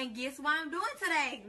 And guess what I'm doing today?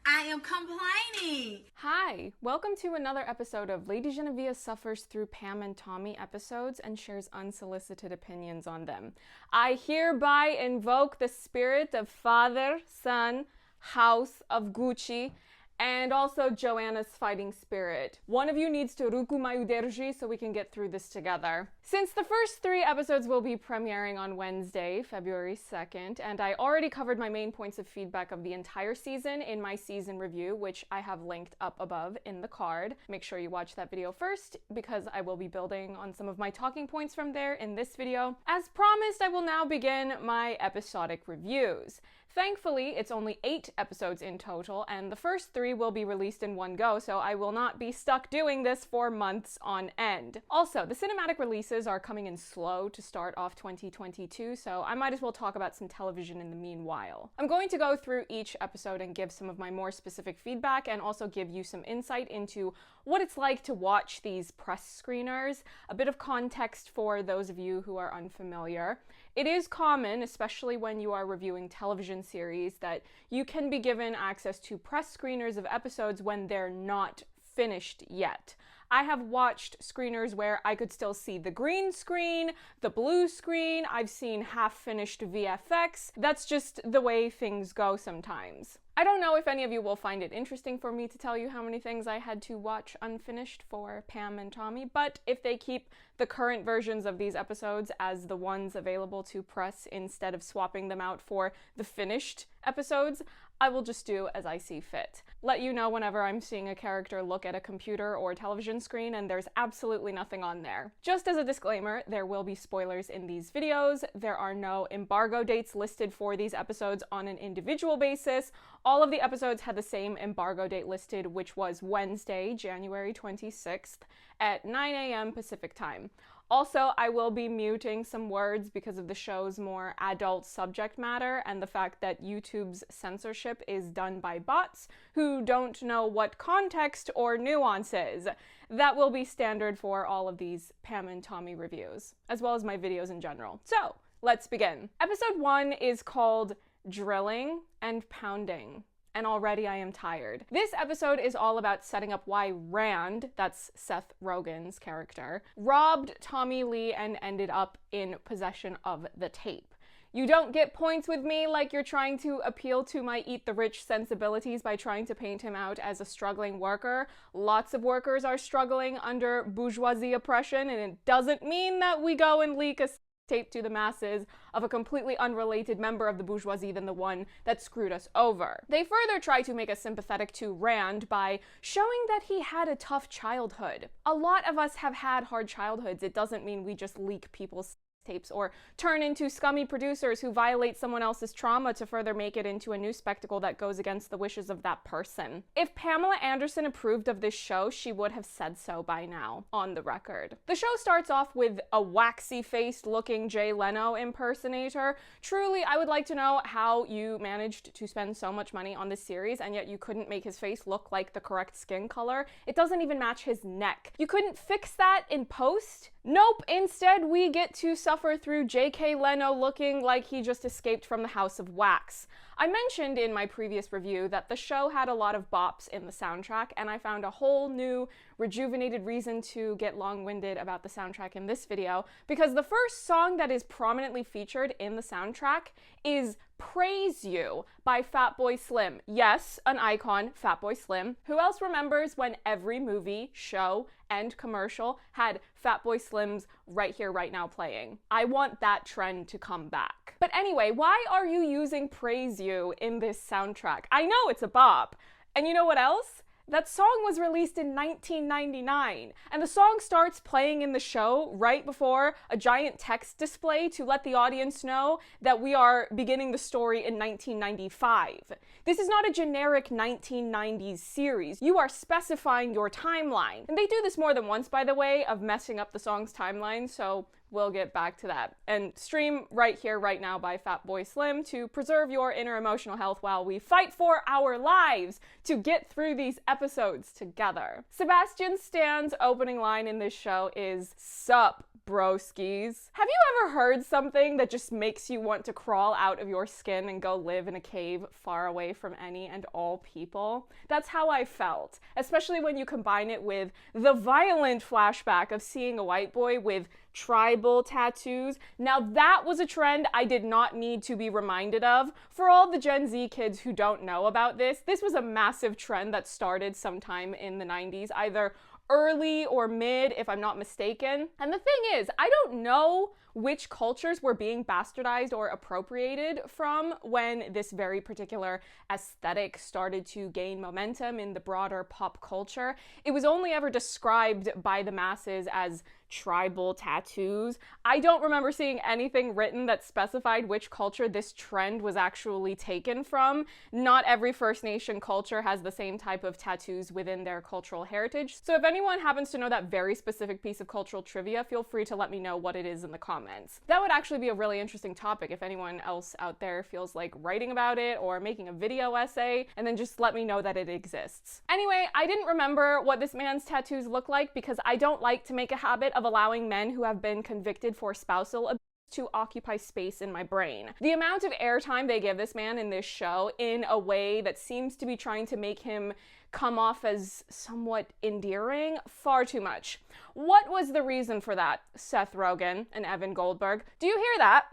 I am complaining. Hi, welcome to another episode of Lady Genevieve suffers through Pam and Tommy episodes and shares unsolicited opinions on them. I hereby invoke the spirit of Father, Son, House of Gucci, and also Joanna's fighting spirit. One of you needs to ruku mayuderji so we can get through this together. Since the first 3 episodes will be premiering on Wednesday, February 2nd, and I already covered my main points of feedback of the entire season in my season review, which I have linked up above in the card. Make sure you watch that video first, because I will be building on some of my talking points from there in this video. As promised, I will now begin my episodic reviews. Thankfully, it's only 8 episodes in total, and the first 3 will be released in one go, so I will not be stuck doing this for months on end. Also, the cinematic releases are coming in slow to start off 2022, so I might as well talk about some television in the meanwhile. I'm going to go through each episode and give some of my more specific feedback, and also give you some insight into what it's like to watch these press screeners, a bit of context for those of you who are unfamiliar. It is common, especially when you are reviewing television series, that you can be given access to press screeners of episodes when they're not finished yet. I have watched screeners where I could still see the green screen, the blue screen, I've seen half-finished VFX. That's just the way things go sometimes. I don't know if any of you will find it interesting for me to tell you how many things I had to watch unfinished for Pam and Tommy, but if they keep the current versions of these episodes as the ones available to press instead of swapping them out for the finished episodes, I will just do as I see fit. Let you know whenever I'm seeing a character look at a computer or television screen and there's absolutely nothing on there. Just as a disclaimer, there will be spoilers in these videos. There are no embargo dates listed for these episodes on an individual basis. All of the episodes had the same embargo date listed, which was Wednesday, January 26th at 9 a.m. Pacific time. Also, I will be muting some words because of the show's more adult subject matter and the fact that YouTube's censorship is done by bots who don't know what context or nuances. That will be standard for all of these Pam and Tommy reviews, as well as my videos in general. So, let's begin. Episode 1 is called Drilling and Pounding. And already I am tired. This episode is all about setting up why Rand, that's Seth Rogen's character, robbed Tommy Lee and ended up in possession of the tape. You don't get points with me like you're trying to appeal to my eat the rich sensibilities by trying to paint him out as a struggling worker. Lots of workers are struggling under bourgeoisie oppression, and it doesn't mean that we go and leak a tape to the masses of a completely unrelated member of the bourgeoisie than the one that screwed us over. They further try to make us sympathetic to Rand by showing that he had a tough childhood. A lot of us have had hard childhoods. It doesn't mean we just leak people's tapes or turn into scummy producers who violate someone else's trauma to further make it into a new spectacle that goes against the wishes of that person. If Pamela Anderson approved of this show, she would have said so by now, on the record. The show starts off with a waxy-faced looking Jay Leno impersonator. Truly, I would like to know how you managed to spend so much money on this series and yet you couldn't make his face look like the correct skin color. It doesn't even match his neck. You couldn't fix that in post? Nope, instead we get to suffer through J.K. Leno looking like he just escaped from the House of Wax. I mentioned in my previous review that the show had a lot of bops in the soundtrack, and I found a whole new, rejuvenated reason to get long-winded about the soundtrack in this video, because the first song that is prominently featured in the soundtrack is Praise You by Fatboy Slim. Yes, an icon, Fatboy Slim. Who else remembers when every movie, show, and commercial had Fatboy Slim's Right Here, Right Now playing? I want that trend to come back. But anyway, why are you using Praise You in this soundtrack? I know it's a bop. And you know what else? That song was released in 1999, and the song starts playing in the show right before a giant text display to let the audience know that we are beginning the story in 1995. This is not a generic 1990s series. You are specifying your timeline. And they do this more than once, by the way, of messing up the song's timeline, so we'll get back to that. And stream Right Here, Right Now by Fatboy Slim to preserve your inner emotional health while we fight for our lives to get through these episodes together. Sebastian Stan's opening line in this show is, "Sup, Broskies. Have you ever heard something that just makes you want to crawl out of your skin and go live in a cave far away from any and all people? That's how I felt, especially when you combine it with the violent flashback of seeing a white boy with tribal tattoos. Now that was a trend I did not need to be reminded of. For all the Gen Z kids who don't know about this was a massive trend that started sometime in the 90s, either early or mid, if I'm not mistaken. And the thing is, I don't know which cultures were being bastardized or appropriated from when this very particular aesthetic started to gain momentum in the broader pop culture. It was only ever described by the masses as tribal tattoos. I don't remember seeing anything written that specified which culture this trend was actually taken from. Not every First Nation culture has the same type of tattoos within their cultural heritage. So if anyone happens to know that very specific piece of cultural trivia, feel free to let me know what it is in the comments. That would actually be a really interesting topic if anyone else out there feels like writing about it or making a video essay, and then just let me know that it exists. Anyway, I didn't remember what this man's tattoos look like because I don't like to make a habit of allowing men who have been convicted for spousal abuse to occupy space in my brain. The amount of airtime they give this man in this show in a way that seems to be trying to make him come off as somewhat endearing, far too much. What was the reason for that, Seth Rogen and Evan Goldberg? Do you hear that?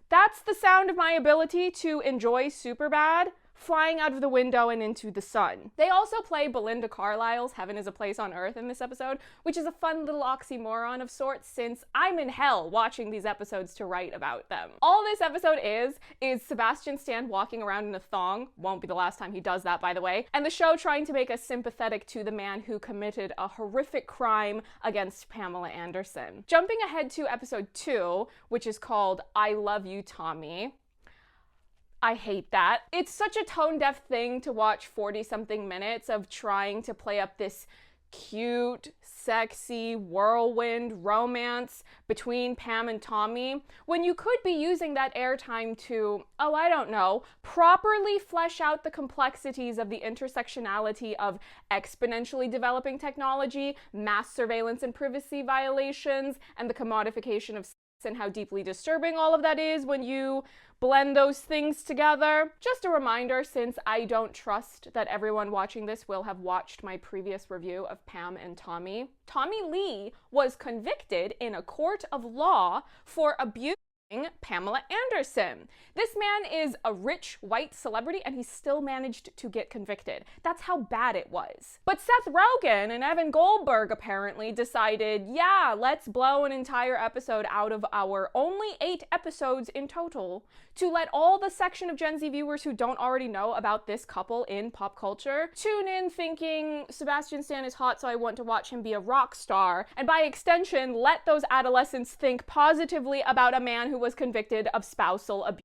That's the sound of my ability to enjoy Superbad flying out of the window and into the sun. They also play Belinda Carlisle's Heaven is a Place on Earth in this episode, which is a fun little oxymoron of sorts since I'm in hell watching these episodes to write about them. All this episode is Sebastian Stan walking around in a thong, won't be the last time he does that by the way, and the show trying to make us sympathetic to the man who committed a horrific crime against Pamela Anderson. Jumping ahead to episode 2, which is called I Love You, Tommy. I hate that. It's such a tone-deaf thing to watch 40-something minutes of trying to play up this cute, sexy whirlwind romance between Pam and Tommy when you could be using that airtime to, oh, I don't know, properly flesh out the complexities of the intersectionality of exponentially developing technology, mass surveillance and privacy violations, and the commodification of sex and how deeply disturbing all of that is when you blend those things together. Just a reminder, since I don't trust that everyone watching this will have watched my previous review of Pam and Tommy. Tommy Lee was convicted in a court of law for abusing Pamela Anderson. This man is a rich white celebrity and he still managed to get convicted. That's how bad it was. But Seth Rogen and Evan Goldberg apparently decided, yeah, let's blow an entire episode out of our only 8 episodes in total to let all the section of Gen Z viewers who don't already know about this couple in pop culture tune in thinking Sebastian Stan is hot, so I want to watch him be a rock star, and by extension, let those adolescents think positively about a man who was convicted of spousal abuse.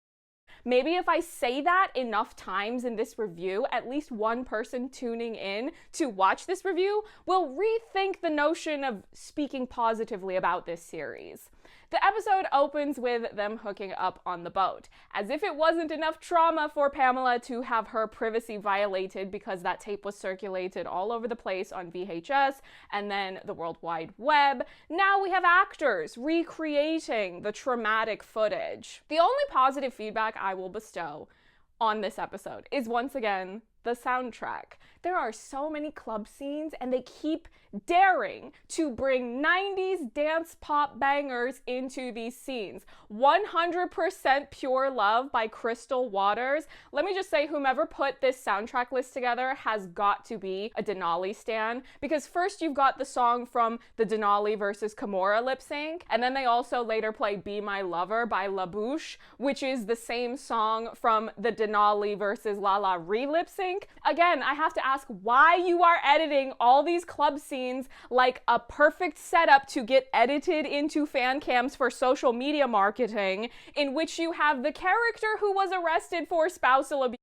Maybe if I say that enough times in this review, at least one person tuning in to watch this review will rethink the notion of speaking positively about this series. The episode opens with them hooking up on the boat, as if it wasn't enough trauma for Pamela to have her privacy violated because that tape was circulated all over the place on VHS and then the World Wide Web. Now we have actors recreating the traumatic footage. The only positive feedback I will bestow on this episode is once again the soundtrack. There are so many club scenes and they keep daring to bring 90s dance pop bangers into these scenes. 100% Pure Love by Crystal Waters. Let me just say, whomever put this soundtrack list together has got to be a Denali stan, because first you've got the song from the Denali versus Kimura lip sync, and then they also later play Be My Lover by La Bouche, which is the same song from the Denali versus La La Ree lip sync. Again, I have to ask why you are editing all these club scenes like a perfect setup to get edited into fan cams for social media marketing, in which you have the character who was arrested for spousal abuse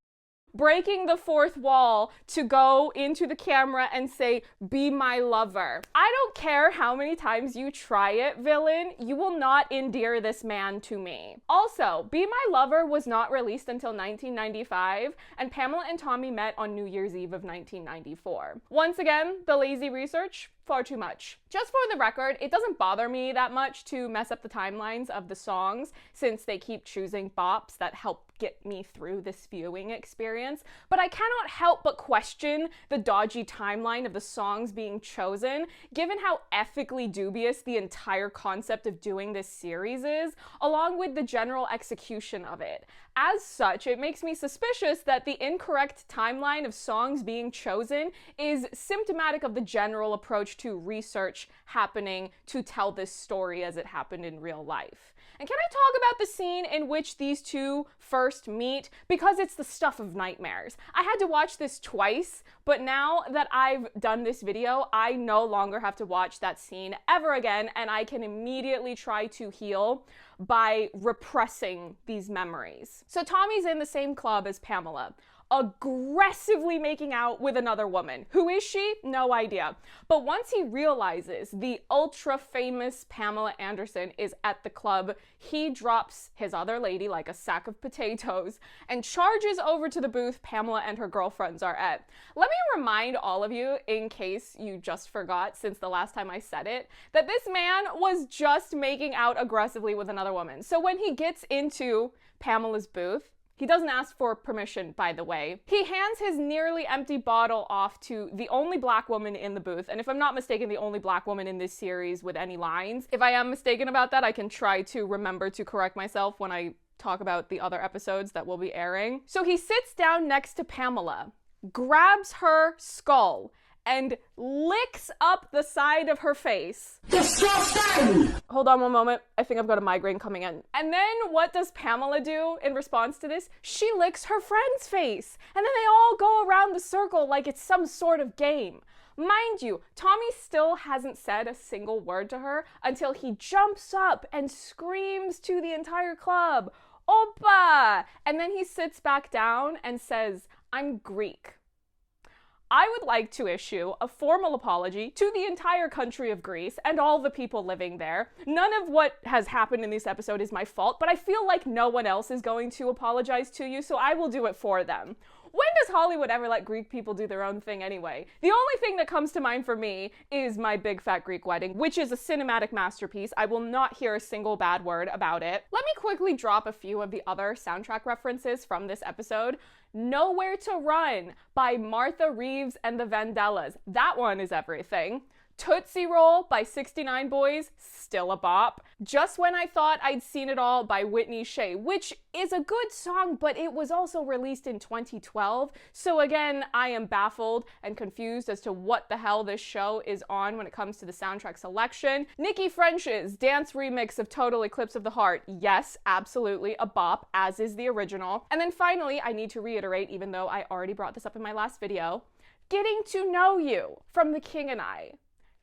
breaking the fourth wall to go into the camera and say, "Be my lover." I don't care how many times you try it, villain, you will not endear this man to me. Also, "Be My Lover" was not released until 1995, and Pamela and Tommy met on New Year's Eve of 1994. Once again, the lazy research, far too much. Just for the record, it doesn't bother me that much to mess up the timelines of the songs, since they keep choosing bops that help get me through this viewing experience, but I cannot help but question the dodgy timeline of the songs being chosen, given how ethically dubious the entire concept of doing this series is, along with the general execution of it. As such, it makes me suspicious that the incorrect timeline of songs being chosen is symptomatic of the general approach to research happening to tell this story as it happened in real life. And can I talk about the scene in which these two first meet? Because it's the stuff of nightmares. I had to watch this twice, but now that I've done this video, I no longer have to watch that scene ever again, and I can immediately try to heal by repressing these memories. So Tommy's in the same club as Pamela, aggressively making out with another woman. Who is she? No idea. But once he realizes the ultra famous Pamela Anderson is at the club, he drops his other lady like a sack of potatoes and charges over to the booth Pamela and her girlfriends are at. Let me remind all of you, in case you just forgot since the last time I said it, that this man was just making out aggressively with another woman. So when he gets into Pamela's booth, he doesn't ask for permission, by the way. He hands his nearly empty bottle off to the only black woman in the booth, and if I'm not mistaken, the only black woman in this series with any lines. If I am mistaken about that, I can try to remember to correct myself when I talk about the other episodes that will be airing. So he sits down next to Pamela, grabs her skull, and licks up the side of her face. Disgusting! Hold on one moment. I think I've got a migraine coming in. And then what does Pamela do in response to this? She licks her friend's face. And then they all go around the circle like it's some sort of game. Mind you, Tommy still hasn't said a single word to her until he jumps up and screams to the entire club, "Opa!" And then he sits back down and says, "I'm Greek." I would like to issue a formal apology to the entire country of Greece and all the people living there. None of what has happened in this episode is my fault, but I feel like no one else is going to apologize to you, so I will do it for them. When does Hollywood ever let Greek people do their own thing anyway? The only thing that comes to mind for me is My Big Fat Greek Wedding, which is a cinematic masterpiece. I will not hear a single bad word about it. Let me quickly drop a few of the other soundtrack references from this episode. Nowhere to Run by Martha Reeves and the Vandellas. That one is everything. Tootsie Roll by 69 Boys, still a bop. Just When I Thought I'd Seen It All by Whitney Shea, which is a good song, but it was also released in 2012. So again, I am baffled and confused as to what the hell this show is on when it comes to the soundtrack selection. Nikki French's dance remix of Total Eclipse of the Heart, yes, absolutely a bop, as is the original. And then finally, I need to reiterate, even though I already brought this up in my last video, Getting to Know You from The King and I.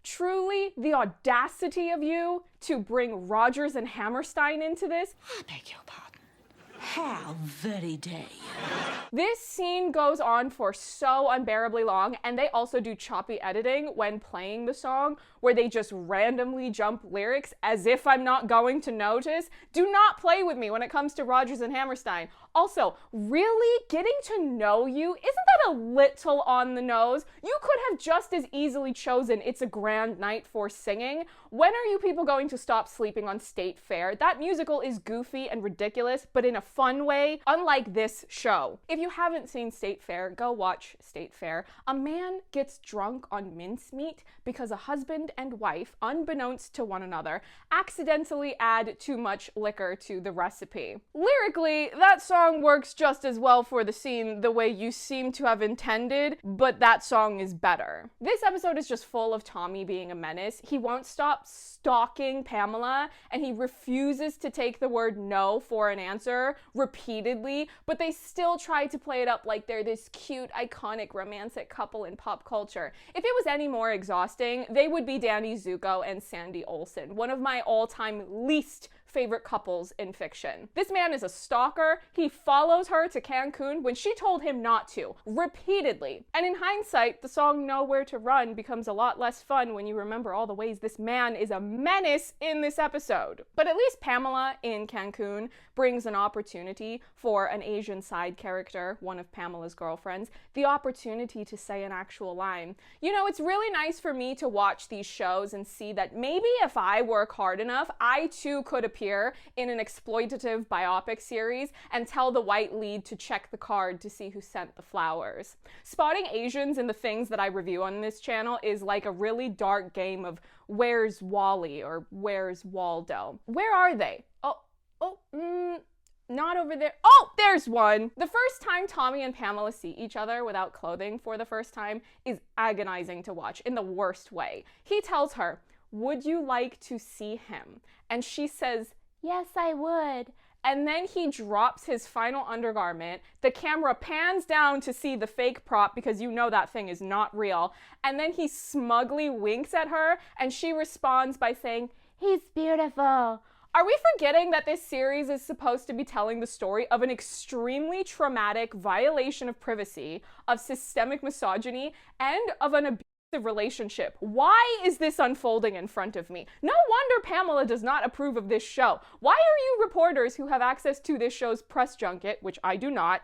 Truly, the audacity of you to bring Rodgers and Hammerstein into this. I beg your pardon. How very dare you? This scene goes on for so unbearably long, and they also do choppy editing when playing the song, where they just randomly jump lyrics as if I'm not going to notice. Do not play with me when it comes to Rodgers and Hammerstein. Also, really? Getting to Know You? Isn't that a little on the nose? You could have just as easily chosen It's a Grand Night for Singing. When are you people going to stop sleeping on State Fair? That musical is goofy and ridiculous, but in a fun way, unlike this show. If you haven't seen State Fair, go watch State Fair. A man gets drunk on mincemeat because a husband and wife, unbeknownst to one another, accidentally add too much liquor to the recipe. Lyrically, that song works just as well for the scene the way you seem to have intended, but that song is better. This episode is just full of Tommy being a menace. He won't stop stalking Pamela, and he refuses to take the word no for an answer repeatedly, but they still try to play it up like they're this cute, iconic, romantic couple in pop culture. If it was any more exhausting, they would be Danny Zuko and Sandy Olsen, one of my all-time least favorite couples in fiction. This man is a stalker. He follows her to Cancun when she told him not to, repeatedly. And in hindsight, the song Nowhere to Run becomes a lot less fun when you remember all the ways this man is a menace in this episode. But at least Pamela in Cancun brings an opportunity for an Asian side character, one of Pamela's girlfriends, the opportunity to say an actual line. You know, it's really nice for me to watch these shows and see that maybe if I work hard enough, I too could appear in an exploitative biopic series and tell the white lead to check the card to see who sent the flowers. Spotting Asians in the things that I review on this channel is like a really dark game of where's Wally or where's Waldo. Where are they? Not over there. Oh, there's one. The first time Tommy and Pamela see each other without clothing for the first time is agonizing to watch in the worst way. He tells her, "Would you like to see him?" And she says, "Yes, I would." And then he drops his final undergarment. The camera pans down to see the fake prop because you know that thing is not real. And then he smugly winks at her and she responds by saying, "He's beautiful." Are we forgetting that this series is supposed to be telling the story of an extremely traumatic violation of privacy, of systemic misogyny, and of an abusive relationship? Why is this unfolding in front of me? No wonder Pamela does not approve of this show. Why are you reporters who have access to this show's press junket, which I do not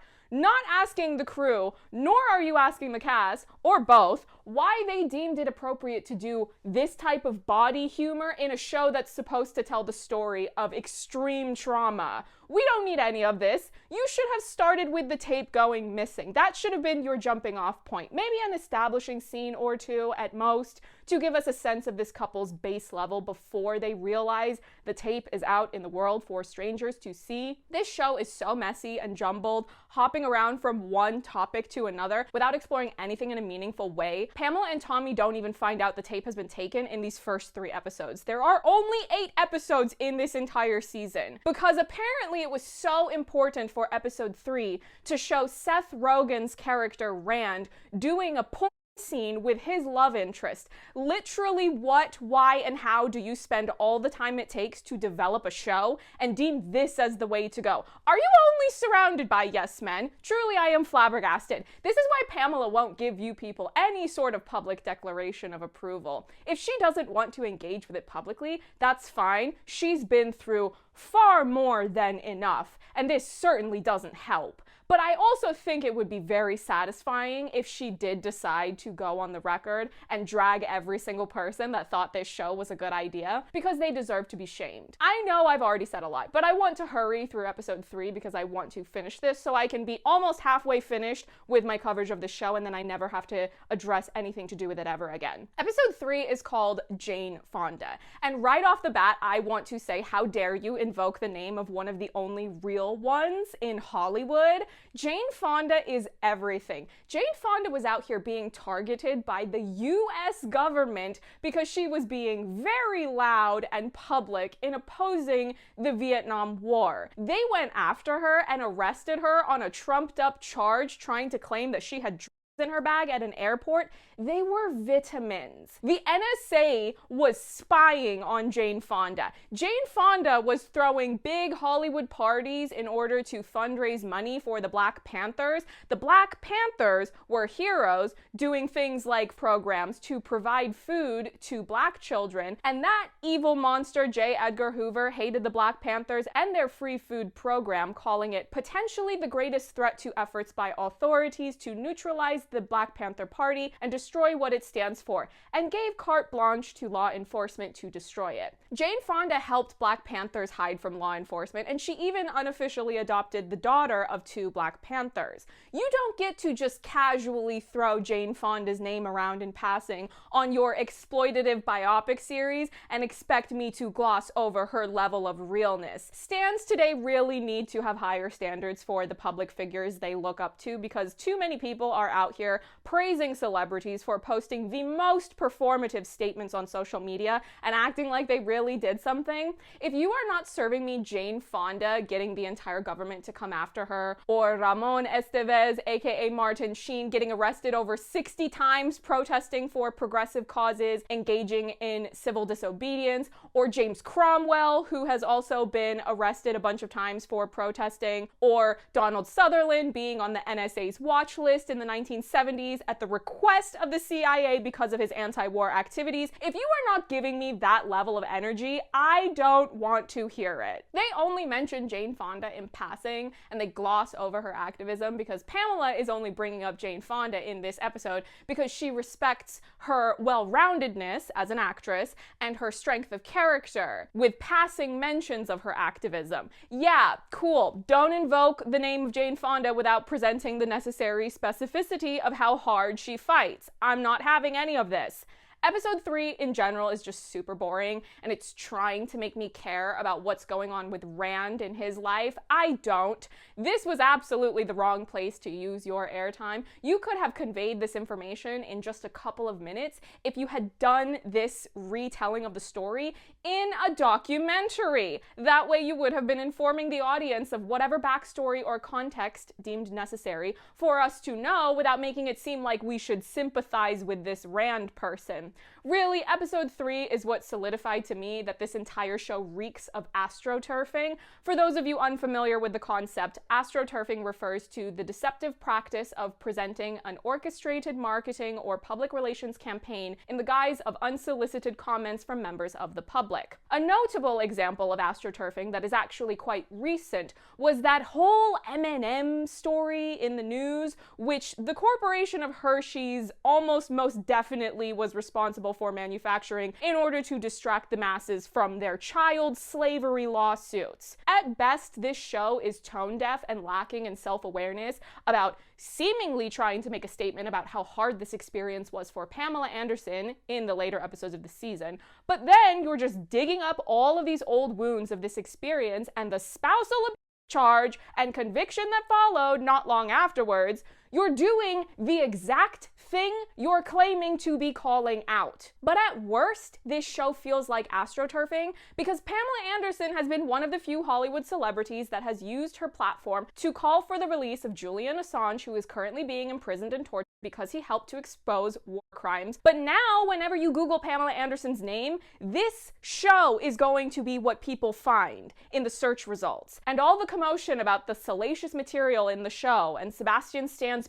asking the crew, nor are you asking the cast, or both, why they deemed it appropriate to do this type of body humor in a show that's supposed to tell the story of extreme trauma? We don't need any of this. You should have started with the tape going missing. That should have been your jumping off point. Maybe an establishing scene or two at most to give us a sense of this couple's base level before they realize the tape is out in the world for strangers to see. This show is so messy and jumbled, hopping around from one topic to another without exploring anything in a meaningful way. Pamela and Tommy don't even find out the tape has been taken in these first 3 episodes. There are only 8 episodes in this entire season because apparently it was so important for episode 3 to show Seth Rogen's character Rand doing a porn scene with his love interest. Literally, what, why, and how do you spend all the time it takes to develop a show and deem this as the way to go? Are you only surrounded by yes men? Truly, I am flabbergasted. This is why Pamela won't give you people any sort of public declaration of approval. If she doesn't want to engage with it publicly, that's fine. She's been through far more than enough, and this certainly doesn't help. But I also think it would be very satisfying if she did decide to go on the record and drag every single person that thought this show was a good idea, because they deserve to be shamed. I know I've already said a lot, but I want to hurry through episode 3 because I want to finish this so I can be almost halfway finished with my coverage of the show and then I never have to address anything to do with it ever again. Episode 3 is called Jane Fonda. And right off the bat, I want to say, how dare you invoke the name of one of the only real ones in Hollywood? Jane Fonda is everything. Jane Fonda was out here being targeted by the US government because she was being very loud and public in opposing the Vietnam War. They went after her and arrested her on a trumped up charge trying to claim that she had drugs in her bag at an airport. They were vitamins. The NSA was spying on Jane Fonda. Jane Fonda was throwing big Hollywood parties in order to fundraise money for the Black Panthers. The Black Panthers were heroes doing things like programs to provide food to Black children, and that evil monster J. Edgar Hoover hated the Black Panthers and their free food program, calling it potentially the greatest threat to efforts by authorities to neutralize the Black Panther Party and destroy what it stands for, and gave carte blanche to law enforcement to destroy it. Jane Fonda helped Black Panthers hide from law enforcement, and she even unofficially adopted the daughter of 2 Black Panthers. You don't get to just casually throw Jane Fonda's name around in passing on your exploitative biopic series and expect me to gloss over her level of realness. Stans today really need to have higher standards for the public figures they look up to because too many people are out out here praising celebrities for posting the most performative statements on social media and acting like they really did something. If you are not serving me Jane Fonda getting the entire government to come after her, or Ramon Estevez, aka Martin Sheen, getting arrested over 60 times protesting for progressive causes, engaging in civil disobedience, or James Cromwell, who has also been arrested a bunch of times for protesting, or Donald Sutherland being on the NSA's watch list in the 1970s at the request of the CIA because of his anti-war activities, if you are not giving me that level of energy, I don't want to hear it. They only mention Jane Fonda in passing, and they gloss over her activism because Pamela is only bringing up Jane Fonda in this episode because she respects her well-roundedness as an actress and her strength of character, with passing mentions of her activism. Yeah, cool. Don't invoke the name of Jane Fonda without presenting the necessary specificity of how hard she fights. I'm not having any of this. Episode 3 in general is just super boring, and it's trying to make me care about what's going on with Rand in his life. I don't. This was absolutely the wrong place to use your airtime. You could have conveyed this information in just a couple of minutes if you had done this retelling of the story in a documentary. That way you would have been informing the audience of whatever backstory or context deemed necessary for us to know without making it seem like we should sympathize with this Rand person. Really, episode 3 is what solidified to me that this entire show reeks of astroturfing. For those of you unfamiliar with the concept, astroturfing refers to the deceptive practice of presenting an orchestrated marketing or public relations campaign in the guise of unsolicited comments from members of the public. A notable example of astroturfing that is actually quite recent was that whole M&M story in the news, which the corporation of Hershey's almost most definitely was responsible for manufacturing in order to distract the masses from their child slavery lawsuits. At best, this show is tone deaf and lacking in self-awareness about seemingly trying to make a statement about how hard this experience was for Pamela Anderson in the later episodes of the season, but then you're just digging up all of these old wounds of this experience and the spousal charge and conviction that followed not long afterwards. You're doing the exact thing you're claiming to be calling out. But at worst, this show feels like astroturfing because Pamela Anderson has been one of the few Hollywood celebrities that has used her platform to call for the release of Julian Assange, who is currently being imprisoned and tortured because he helped to expose war crimes. But now, whenever you Google Pamela Anderson's name, this show is going to be what people find in the search results. And all the commotion about the salacious material in the show and Sebastian Stan's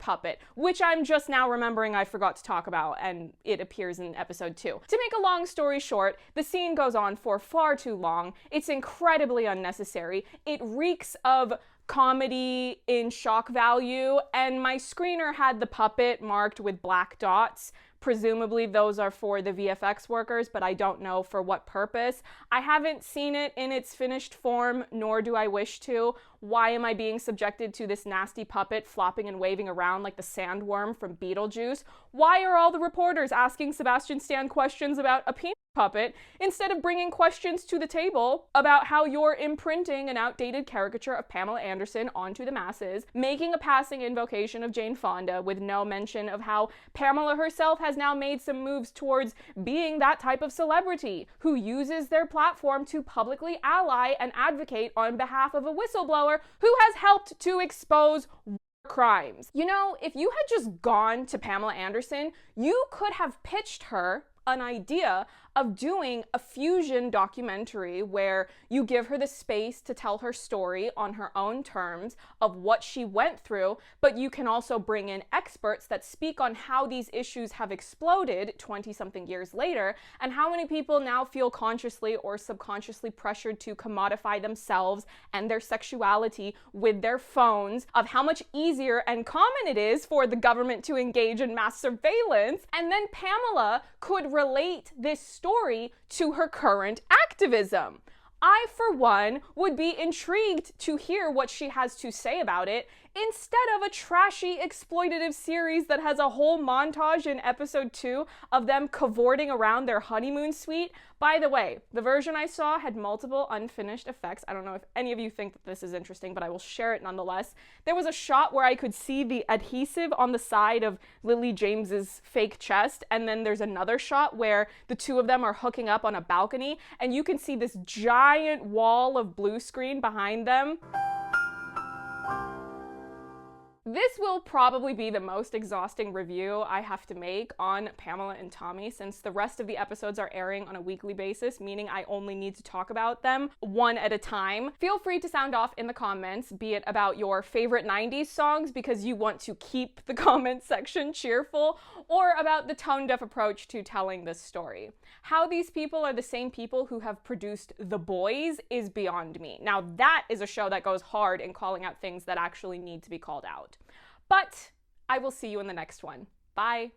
puppet, which I'm just now remembering I forgot to talk about, and it appears in episode 2. To make a long story short, the scene goes on for far too long. It's incredibly unnecessary. It reeks of comedy in shock value, and my screener had the puppet marked with black dots. Presumably those are for the VFX workers, but I don't know for what purpose. I haven't seen it in its finished form, nor do I wish to. Why am I being subjected to this nasty puppet flopping and waving around like the sandworm from Beetlejuice? Why are all the reporters asking Sebastian Stan questions about a penis puppet instead of bringing questions to the table about how you're imprinting an outdated caricature of Pamela Anderson onto the masses, making a passing invocation of Jane Fonda with no mention of how Pamela herself has now made some moves towards being that type of celebrity who uses their platform to publicly ally and advocate on behalf of a whistleblower who has helped to expose crimes. You know, if you had just gone to Pamela Anderson, you could have pitched her an idea of doing a fusion documentary where you give her the space to tell her story on her own terms of what she went through, but you can also bring in experts that speak on how these issues have exploded 20-something years later, and how many people now feel consciously or subconsciously pressured to commodify themselves and their sexuality with their phones, of how much easier and common it is for the government to engage in mass surveillance, and then Pamela could relate this story to her current activism. I, for one, would be intrigued to hear what she has to say about it instead of a trashy exploitative series that has a whole montage in episode 2 of them cavorting around their honeymoon suite. By the way, the version I saw had multiple unfinished effects. I don't know if any of you think that this is interesting, but I will share it nonetheless. There was a shot where I could see the adhesive on the side of Lily James's fake chest, and then there's another shot where the two of them are hooking up on a balcony, and you can see this giant wall of blue screen behind them. This will probably be the most exhausting review I have to make on Pamela and Tommy, since the rest of the episodes are airing on a weekly basis, meaning I only need to talk about them one at a time. Feel free to sound off in the comments, be it about your favorite 90s songs because you want to keep the comment section cheerful, or about the tone-deaf approach to telling this story. How these people are the same people who have produced The Boys is beyond me. Now that is a show that goes hard in calling out things that actually need to be called out. But I will see you in the next one. Bye.